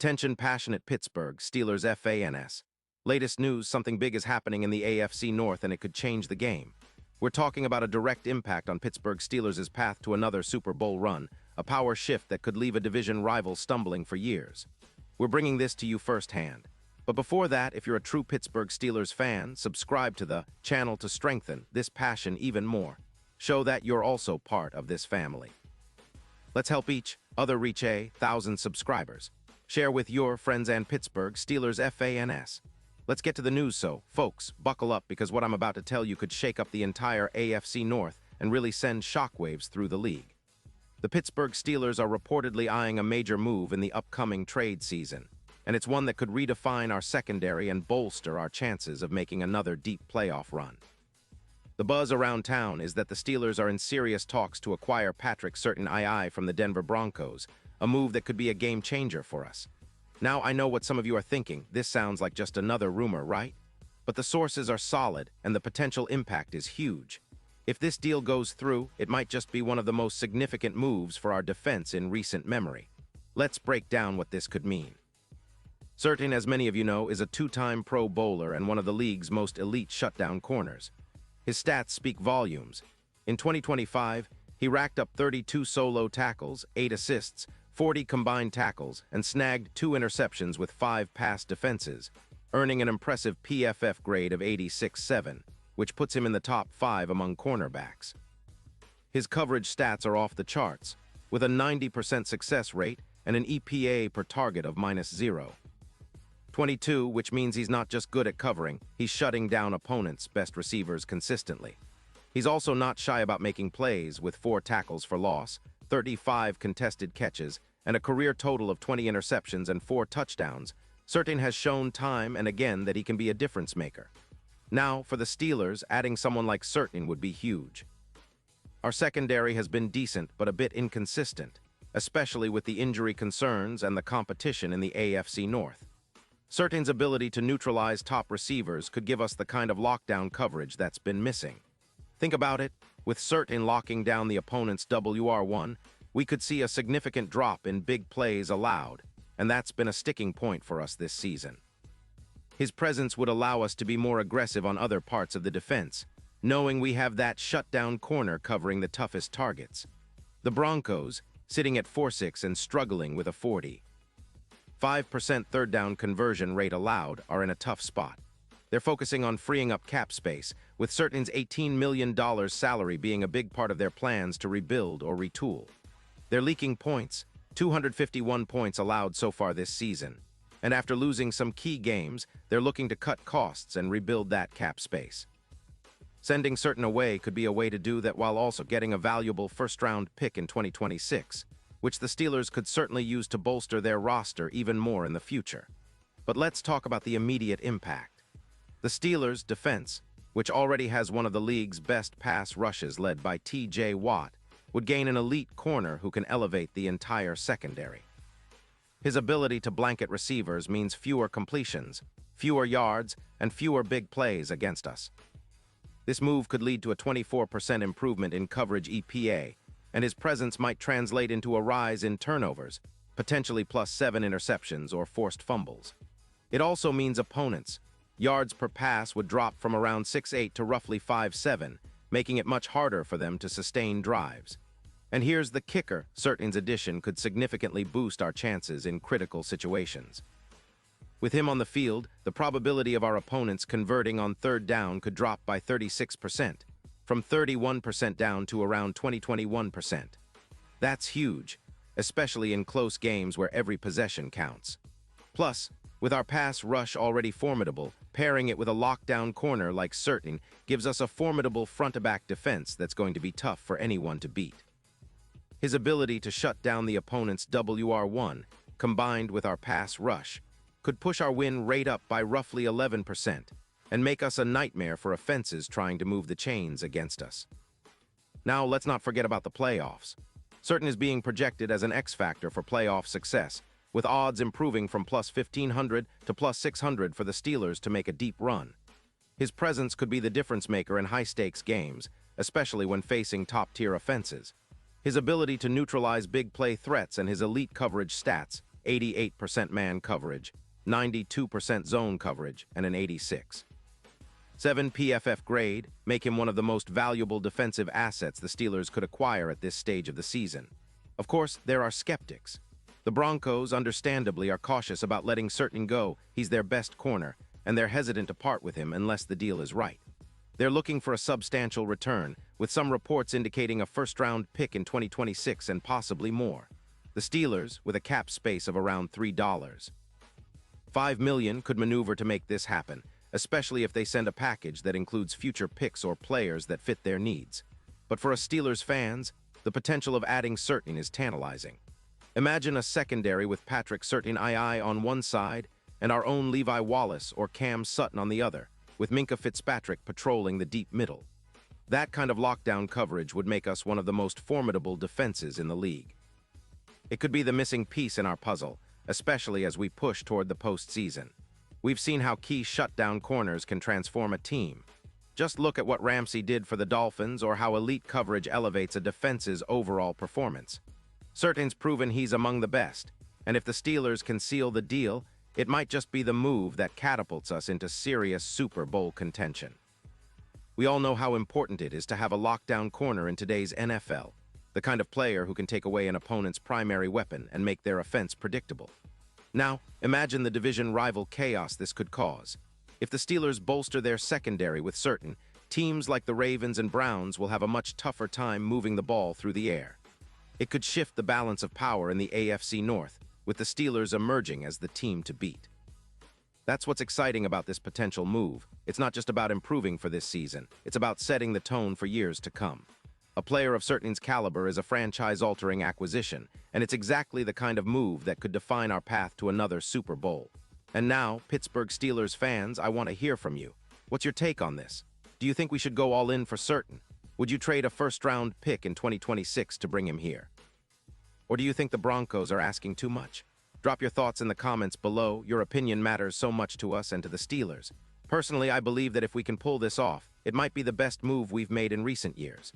Attention passionate Pittsburgh Steelers fans. Latest news, something big is happening in the AFC North and it could change the game. We're talking about a direct impact on Pittsburgh Steelers' path to another Super Bowl run, a power shift that could leave a division rival stumbling for years. We're bringing this to you firsthand. But before that, if you're a true Pittsburgh Steelers fan, subscribe to the channel to strengthen this passion even more. Show that you're also part of this family. Let's help each other reach 1,000 subscribers. Share with your friends and Pittsburgh Steelers fans. Let's get to the news, so, folks, buckle up because what I'm about to tell you could shake up the entire AFC North and really send shockwaves through the league. The Pittsburgh Steelers are reportedly eyeing a major move in the upcoming trade season, and it's one that could redefine our secondary and bolster our chances of making another deep playoff run. The buzz around town is that the Steelers are in serious talks to acquire Surtain from the Denver Broncos, a move that could be a game-changer for us. Now, I know what some of you are thinking. This sounds like just another rumor, right? But the sources are solid, and the potential impact is huge. If this deal goes through, it might just be one of the most significant moves for our defense in recent memory. Let's break down what this could mean. Surtain, as many of you know, is a two-time Pro Bowler and one of the league's most elite shutdown corners. His stats speak volumes. In 2025, he racked up 32 solo tackles, 8 assists, 40 combined tackles, and snagged 2 interceptions with 5 pass defenses, earning an impressive PFF grade of 86.7, which puts him in the top 5 among cornerbacks. His coverage stats are off the charts, with a 90% success rate and an EPA per target of -0.22, which means he's not just good at covering, he's shutting down opponents' best receivers consistently. He's also not shy about making plays with 4 tackles for loss, 35 contested catches, and a career total of 20 interceptions and 4 touchdowns. Surtain has shown time and again that he can be a difference maker. Now, for the Steelers, adding someone like Surtain would be huge. Our secondary has been decent but a bit inconsistent, especially with the injury concerns and the competition in the AFC North. Surtain's ability to neutralize top receivers could give us the kind of lockdown coverage that's been missing. Think about it, with Surtain locking down the opponent's WR1, we could see a significant drop in big plays allowed, and that's been a sticking point for us this season. His presence would allow us to be more aggressive on other parts of the defense, knowing we have that shutdown corner covering the toughest targets. The Broncos, sitting at 4-6 and struggling with a 45% third down conversion rate allowed, are in a tough spot. They're focusing on freeing up cap space, with Surtain's $18 million salary being a big part of their plans to rebuild or retool. They're leaking points, 251 points allowed so far this season, and after losing some key games, they're looking to cut costs and rebuild that cap space. Sending Surtain away could be a way to do that while also getting a valuable first-round pick in 2026, which the Steelers could certainly use to bolster their roster even more in the future. But let's talk about the immediate impact. The Steelers' defense, which already has one of the league's best pass rushes led by T.J. Watt, would gain an elite corner who can elevate the entire secondary. His ability to blanket receivers means fewer completions, fewer yards, and fewer big plays against us. This move could lead to a 24% improvement in coverage EPA, and his presence might translate into a rise in turnovers, potentially +7 interceptions or forced fumbles. It also means opponents' yards per pass would drop from around 6.8 to roughly 5.7, making it much harder for them to sustain drives. And here's the kicker: Surtain's addition could significantly boost our chances in critical situations. With him on the field, the probability of our opponents converting on third down could drop by 36%, from 31% down to around 21%. That's huge, especially in close games where every possession counts. Plus, with our pass rush already formidable, pairing it with a lockdown corner like Surtain gives us a formidable front-to-back defense that's going to be tough for anyone to beat. His ability to shut down the opponent's WR1, combined with our pass rush, could push our win rate up by roughly 11% and make us a nightmare for offenses trying to move the chains against us. Now, let's not forget about the playoffs. Surtain is being projected as an X-factor for playoff success, with odds improving from +1,500 to +600 for the Steelers to make a deep run. His presence could be the difference maker in high-stakes games, especially when facing top-tier offenses. His ability to neutralize big play threats and his elite coverage stats 88% man coverage, 92% zone coverage, and an 86. 7 PFF grade make him one of the most valuable defensive assets the Steelers could acquire at this stage of the season. Of course, there are skeptics. The Broncos, understandably, are cautious about letting Surtain go. He's their best corner, and they're hesitant to part with him unless the deal is right. They're looking for a substantial return, with some reports indicating a first-round pick in 2026 and possibly more. The Steelers, with a cap space of around $3.5 million, could maneuver to make this happen, especially if they send a package that includes future picks or players that fit their needs. But for us Steelers fans, the potential of adding Surtain is tantalizing. Imagine a secondary with Patrick Surtain on one side and our own Levi Wallace or Cam Sutton on the other, with Minkah Fitzpatrick patrolling the deep middle. That kind of lockdown coverage would make us one of the most formidable defenses in the league. It could be the missing piece in our puzzle, especially as we push toward the postseason. We've seen how key shutdown corners can transform a team. Just look at what Ramsey did for the Dolphins or how elite coverage elevates a defense's overall performance. Surtain's proven he's among the best, and if the Steelers can seal the deal, it might just be the move that catapults us into serious Super Bowl contention. We all know how important it is to have a lockdown corner in today's NFL, the kind of player who can take away an opponent's primary weapon and make their offense predictable. Now, imagine the division rival chaos this could cause. If the Steelers bolster their secondary with Surtain, teams like the Ravens and Browns will have a much tougher time moving the ball through the air. It could shift the balance of power in the AFC North, with the Steelers emerging as the team to beat. That's what's exciting about this potential move. It's not just about improving for this season, it's about setting the tone for years to come. A player of Surtain's caliber is a franchise-altering acquisition, and it's exactly the kind of move that could define our path to another Super Bowl. And now, Pittsburgh Steelers fans, I want to hear from you. What's your take on this? Do you think we should go all in for Surtain? Would you trade a first-round pick in 2026 to bring him here? Or do you think the Broncos are asking too much? Drop your thoughts in the comments below. Your opinion matters so much to us and to the Steelers. Personally, I believe that if we can pull this off, it might be the best move we've made in recent years.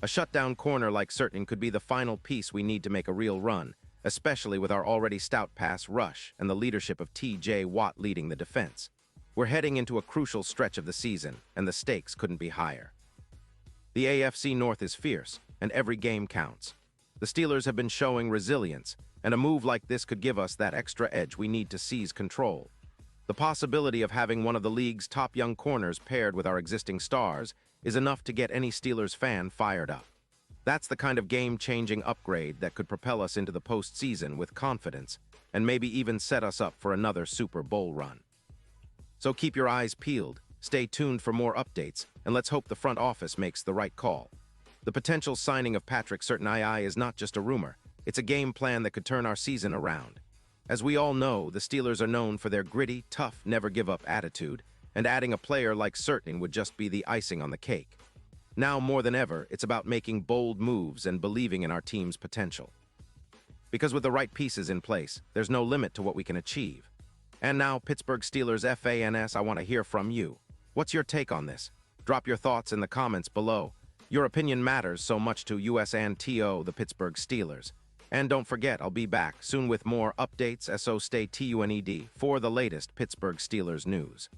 A shutdown corner like Surtain could be the final piece we need to make a real run, especially with our already stout pass rush and the leadership of T.J. Watt leading the defense. We're heading into a crucial stretch of the season, and the stakes couldn't be higher. The AFC North is fierce, and every game counts. The Steelers have been showing resilience, and a move like this could give us that extra edge we need to seize control. The possibility of having one of the league's top young corners paired with our existing stars is enough to get any Steelers fan fired up. That's the kind of game-changing upgrade that could propel us into the postseason with confidence and maybe even set us up for another Super Bowl run. So keep your eyes peeled, stay tuned for more updates, and let's hope the front office makes the right call. The potential signing of Patrick Surtain is not just a rumor, it's a game plan that could turn our season around. As we all know, the Steelers are known for their gritty, tough, never-give-up attitude, and adding a player like Surtain would just be the icing on the cake. Now more than ever, it's about making bold moves and believing in our team's potential. Because with the right pieces in place, there's no limit to what we can achieve. And now, Pittsburgh Steelers fans, I want to hear from you. What's your take on this? Drop your thoughts in the comments below. Your opinion matters so much to us and TO, the Pittsburgh Steelers. And don't forget, I'll be back soon with more updates, so stay tuned for the latest Pittsburgh Steelers news.